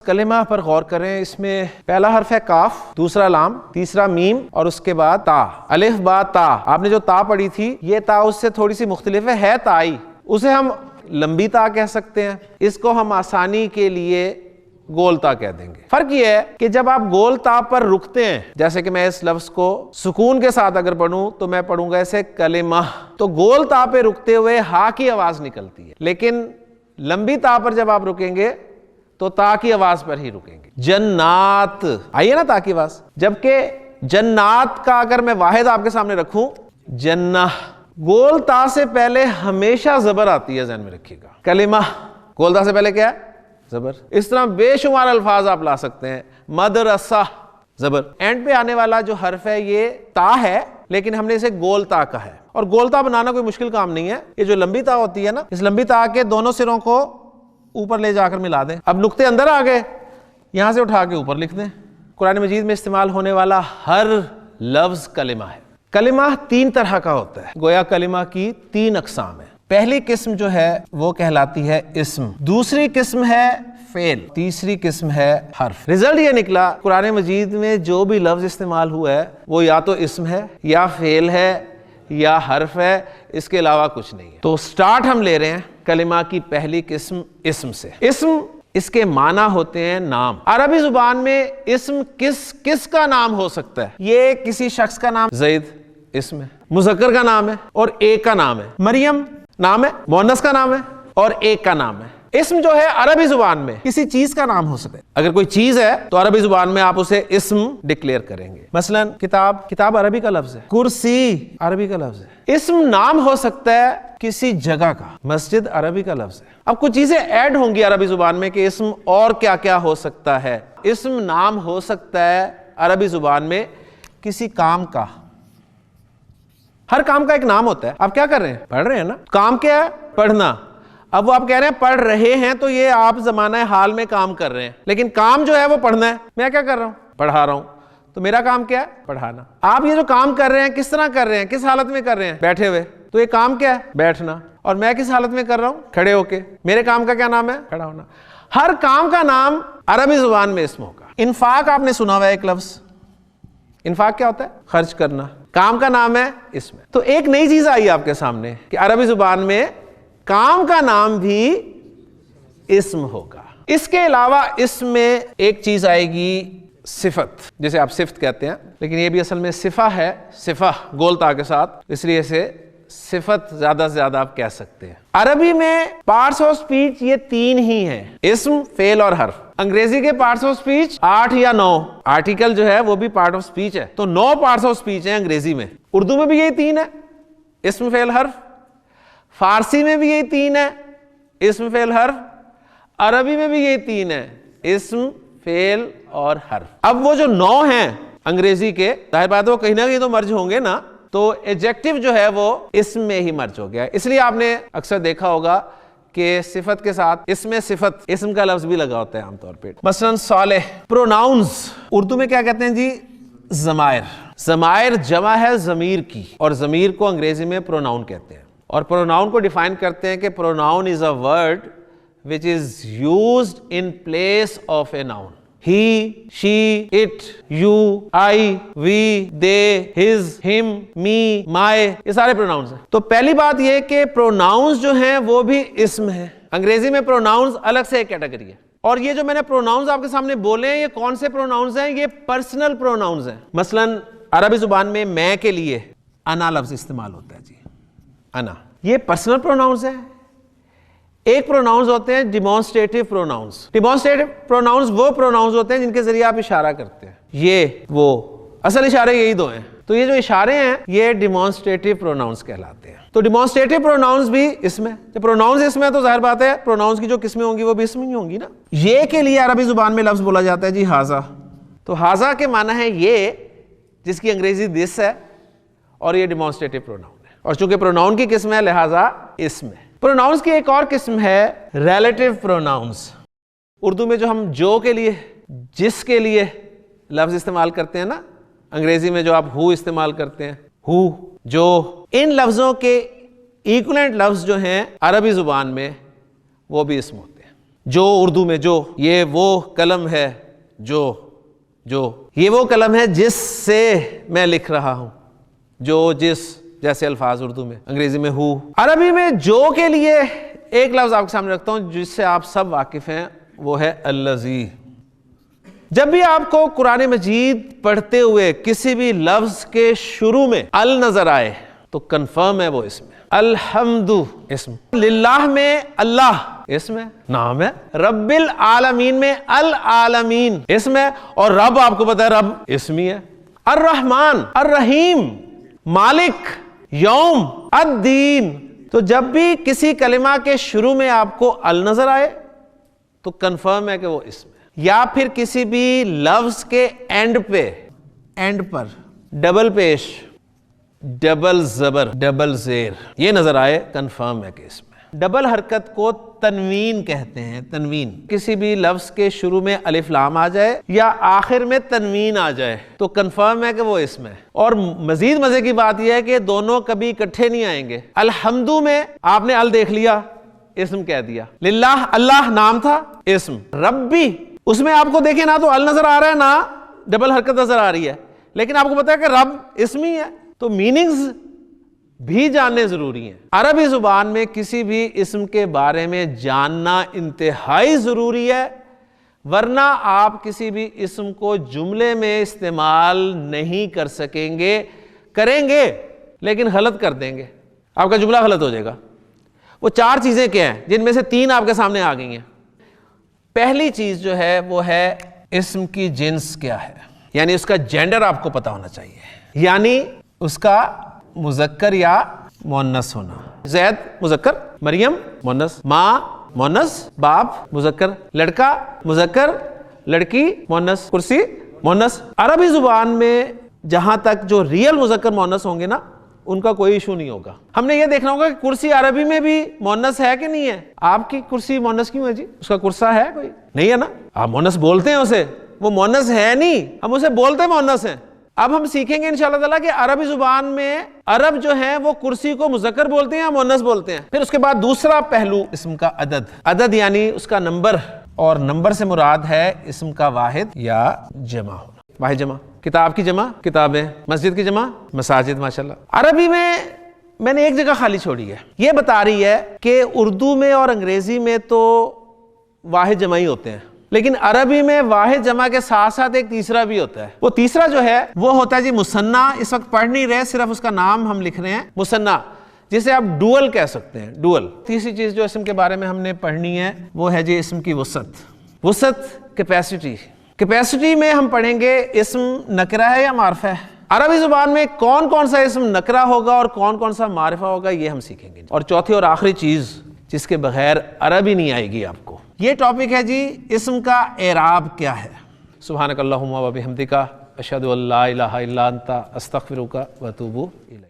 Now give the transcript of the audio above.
कलिमा पर गौर करें। इसमें पहला हर्फ है काफ, दूसरा लाम, तीसरा मीम और उसके बाद ता। अलिफ बा ता। आपने जो ता पढ़ी थी, ये ता उससे थोड़ी सी मुख्तलिफ है ताई। उसे हम लंबी ता कह सकते हैं, इसको हम आसानी के लिए गोल ता कह देंगे। फर्क ये है कि जब आप गोल ता पर रुकते हैं, जैसे कि मैं इस लफ्ज को सुकून के साथ अगर पढ़ूं तो मैं पढ़ूंगा ऐसे कलिमा, तो गोल ता पे रुकते हुए हा की आवाज निकलती है। लेकिन लंबी ता पर जब आप रुकेंगे तो ता की आवाज पर ही रुकेंगे। जन्नात, आइए ना ता की आवाज। जबकि जन्नात का अगर मैं वाहिद आपके सामने रखूं, जन्ना, गोल ता से पहले हमेशा जबर आती है, ज़हन में रखिएगा। कलिमा गोल ता से पहले क्या है? जबर। इस तरह बेशुमार अल्फाज आप ला सकते हैं। मदरसा, जबर। एंड पे आने वाला जो हर्फ है ये ता है, लेकिन हमने इसे गोल ता कहा है। और गोल ता बनाना कोई मुश्किल काम नहीं है। ये जो लंबी ता होती है ना, इस लंबी ता के दोनों सिरों को ऊपर ले जाकर मिला दें। अब नुक्ते अंदर आ गए, यहां से उठा के ऊपर लिख दें। कुरान मजीद में इस्तेमाल होने वाला हर लफ्ज कलिमा है। कलिमा 3 तरह का होता है, गोया कलिमा की 3 अक़साम है। पहली किस्म जो है वो कहलाती है इस्म, दूसरी किस्म है फेल, तीसरी किस्म है हर्फ। रिजल्ट ये निकला, कुरान मजीद में जो भी लफ्ज इस्तेमाल हुआ है वो या तो इस्म है, या फेल है, या हर्फ है, इसके अलावा कुछ नहीं है। तो स्टार्ट हम ले रहे हैं कलिमा की पहली किस्म इस्म से। इस्म, इसके माना होते हैं नाम। अरबी जुबान में इस्म किस का नाम हो सकता है? ये किसी शख्स का नाम, ज़ैद इस्म है, मुज़क्कर का नाम है और एक का नाम है। मरियम नाम है, मुअन्नस का नाम है और एक का नाम है। इस्म जो है अरबी जुबान में किसी चीज का नाम हो सकता है। अगर कोई चीज है तो अरबी जुबान में आप उसे इस्म डिक्लेयर करेंगे। मसलन किताब, किताब अरबी का लफ्ज है। कुर्सी अरबी का लफ्ज है। इस्म नाम हो सकता है किसी जगह का, मस्जिद अरबी का लफ्ज है। अब कुछ चीजें ऐड होंगी अरबी जुबान में कि इस्म और क्या क्या हो सकता है। इस्म नाम हो सकता है अरबी जुबान में किसी काम का। हर काम का एक नाम होता है। आप क्या कर रहे हैं? पढ़ रहे हैं ना। काम क्या है? पढ़ना। अब वो आप कह रहे हैं पढ़ रहे हैं, तो ये आप जमाना हाल में काम कर रहे हैं, लेकिन काम जो है वो पढ़ना है। मैं क्या कर रहा हूं? पढ़ा रहा हूं। तो मेरा काम क्या है? पढ़ाना। आप ये जो काम कर रहे हैं किस तरह कर रहे हैं, किस हालत में कर रहे हैं? बैठे हुए। तो ये काम क्या है? बैठना। और मैं किस हालत में कर रहा हूं? खड़े होके। मेरे काम का क्या नाम है? खड़ा होना। हर काम का नाम अरबी जुबान में इस्म होगा। इन्फाक आपने सुना हुआ है एक लफ्ज, इन्फाक क्या होता है? खर्च करना। काम का नाम है इस्म। तो एक नई चीज आई आपके सामने कि अरबी जुबान में काम का नाम भी इस्म होगा। इसके अलावा इसमें एक चीज आएगी सिफत, जिसे आप सिफत कहते हैं, लेकिन ये भी असल में सिफा है। सिफा गोल ता के साथ, इसलिए इसे सिफत ज्यादा से ज्यादा आप कह सकते हैं। अरबी में पार्ट्स ऑफ स्पीच ये 3 ही हैं, इस्म, फेल और हर्फ। अंग्रेजी के पार्ट्स ऑफ स्पीच 8 या 9, आर्टिकल जो है वो भी पार्ट ऑफ स्पीच है। तो 9 पार्ट्स ऑफ स्पीच है अंग्रेजी में। उर्दू में भी यही 3 है, इस्म, फेल, हर्फ। फारसी में भी यही 3 है, इस्म, फेल, हर्फ। अरबी में भी यही 3 है, इस्म, फेल और हर्फ। अब वो जो 9 हैं अंग्रेजी के, जाहिर बात है वो कहीं ना कहीं तो मर्ज होंगे ना, तो एडजेक्टिव जो है वो इसम में ही मर्ज हो गया। इसलिए आपने अक्सर देखा होगा कि सिफत के साथ इसमें सिफत, इस्म का लफ्ज भी लगा होता है आमतौर पे। मसलन सालेह। प्रोनाउंस उर्दू में क्या कहते हैं जी? ज़मायर। ज़मायर जमा है ज़मीर की, और ज़मीर को अंग्रेजी में प्रोनाउन कहते हैं। और प्रोनाउन को डिफाइन करते हैं कि pronoun is a word which is used in place of a noun. He, she, it, you, I, we, they, his, him, me, my, ये सारे प्रोनाउंस हैं। तो पहली बात ये कि प्रोनाउंस जो हैं वो भी इस्म है। अंग्रेजी में प्रोनाउंस अलग से एक कैटेगरी है। और ये जो मैंने प्रोनाउंस आपके सामने बोले हैं, ये कौन से प्रोनाउंस हैं? ये पर्सनल प्रोनाउंस हैं। मसलन अरबी जुबान में मैं के लिए अना लफ्ज इस्तेमाल होता है जी, अना। ये पर्सनल प्रोनाउंस है। एक प्रोनाउंस होते हैं डिमॉन्स्ट्रेटिव प्रोनाउंस। डिमॉन्स्ट्रेटिव प्रोनाउंस वो प्रोनाउंस होते हैं जिनके जरिए आप इशारा करते हैं। ये वो असल इशारे यही 2 हैं। तो ये जो इशारे हैं ये डिमॉन्स्ट्रेटिव प्रोनाउंस कहलाते हैं। तो डिमॉन्स्ट्रेटिव प्रोनाउंस भी इसमें, जब प्रोनाउंस इसमें है तो जाहिर बात है प्रोनाउंस की जो किस्में होंगी वो भी इसमें ही होंगी ना। ये के लिए अरबी जुबान में लफ्ज बोला जाता है जी हाजा। तो हाजा के माना है ये, जिसकी अंग्रेजी दिस है, और ये डिमॉन्स्ट्रेटिव प्रोनाउन है। और चूंकि प्रोनाउन की किस्म है लिहाजा इसमें। प्रोनाउंस की एक और किस्म है रिलेटिव प्रोनाउंस। उर्दू में जो हम जो के लिए, जिस के लिए लफ्ज इस्तेमाल करते हैं ना, अंग्रेजी में जो आप हु इस्तेमाल करते हैं, हु, जो, इन लफ्जों के इक्विवेलेंट लफ्ज जो हैं अरबी जुबान में वो भी इस्म होते हैं। जो उर्दू में जो, ये वो कलम है जो ये वो कलम है जिससे मैं लिख रहा हूं, जो जिस जैसे अल्फाज उर्दू में, अंग्रेजी में हु। अरबी में जो के लिए एक लफ्ज आपके सामने रखता हूं जिससे आप सब वाकिफ हैं, वो है अल्लज़ी। जब भी आपको कुरान मजीद पढ़ते हुए किसी भी लफ्ज के शुरू में अल नजर आए तो कंफर्म है वो इसमें। अल्हम्दु इसम, लिल्लाह में अल्लाह इसम है, नाम है। रब्बिल आलमीन में अल आलमीन इसम है, और रब आपको पता है रब इसमी है। अर रहमान अर रहीम, मालिक, यौम, अद्दीन। तो जब भी किसी कलिमा के शुरू में आपको अल नजर आए तो कंफर्म है कि वो इसम है। या फिर किसी भी लफ्ज के एंड पर डबल पेश, डबल जबर, डबल जेर ये नजर आए, कंफर्म है कि इसमें। डबल हरकत को तनवीन कहते हैं। तनवीन, किसी भी लफ्ज के शुरू में अलिफ लाम आ जाए या आखिर में तनवीन आ जाए तो कंफर्म है कि वो इसमें। और मजीद मजे की बात यह है कि दोनों कभी इकट्ठे नहीं आएंगे। अल्हम्दु में आपने अल देख लिया, इस्म कह दिया। लिल्लाह अल्लाह नाम था, इस्म। रब्बी, उसमें आपको देखें ना तो अल नजर आ रहा है ना डबल हरकत नजर आ रही है, लेकिन आपको पता है कि रब इस्मी है, तो मीनिंग्स भी जानने जरूरी हैं। अरबी जुबान में किसी भी इस्म के बारे में जानना इंतहाई जरूरी है, वरना आप किसी भी इस्म को जुमले में इस्तेमाल नहीं कर सकेंगे। करेंगे लेकिन गलत कर देंगे, आपका जुमला गलत हो जाएगा। वो चार चीजें क्या हैं, जिनमें से तीन आपके सामने आ गई हैं। पहली चीज जो है वो है इस्म की जिन्स क्या है, यानी उसका जेंडर आपको पता होना चाहिए, यानी उसका मुजक्कर या मुअन्नस होना। जैद मुजक्कर, मरियम मुअन्नस, माँ मुअन्नस, बाप मुजक्कर, लड़का मुजक्कर, लड़की मुअन्नस, कुर्सी मुअन्नस। अरबी जुबान में जहां तक जो रियल मुजक्कर मुअन्नस होंगे ना, उनका कोई इशू नहीं होगा। हमने ये देखना होगा कि कुर्सी अरबी में भी मुअन्नस है कि नहीं है। आपकी कुर्सी मुअन्नस क्यों है जी? उसका कुर्सा है कोई? नहीं है ना। आप मुअन्नस बोलते हैं उसे, वो मुअन्नस है नहीं, हम उसे बोलते मुअन्नस हैं। अब हम सीखेंगे इंशाअल्लाह ताला कि अरबी जुबान में अरब जो है वो कुर्सी को मुजक्कर बोलते हैं या मुअन्नस बोलते हैं। फिर उसके बाद दूसरा पहलू इस्म का अदद। अदद यानी उसका नंबर, और नंबर से मुराद है इस्म का वाहिद या जमा होना। वाहिद जमा, किताब की जमा किताबें, मस्जिद की जमा मसाजिद। माशाल्लाह अरबी में मैंने एक जगह खाली छोड़ी है, ये बता रही है कि उर्दू में और अंग्रेजी में तो वाहिद जमा ही होते हैं, लेकिन अरबी में वाहिद जमा के साथ साथ एक तीसरा भी होता है। वो तीसरा जो है वो होता है जी मुसन्ना। इस वक्त पढ़ नहीं रहे, सिर्फ उसका नाम हम लिख रहे हैं, मुसन्ना, जिसे आप डुअल कह सकते हैं। डुअल। तीसरी चीज जो इस्म के बारे में हमने पढ़नी है वो है जी इस्म की वसत। वसत कैपेसिटी। कैपेसिटी में हम पढ़ेंगे इस्म नकरा है या मारफा है। अरबी जुबान में कौन कौन सा इस्म नकरा होगा और कौन कौन सा मारफा होगा, ये हम सीखेंगे। और चौथी और आखिरी चीज जिसके बगैर अरबी नहीं आएगी आपको, ये टॉपिक है जी इस्म का एराब क्या है। सुब्हानक अल्लाहुम्मा व बिहम्दिका अशहदु अल्ला इलाहा इल्ला अंता अस्तगफिरुका व अतूबु इलैक।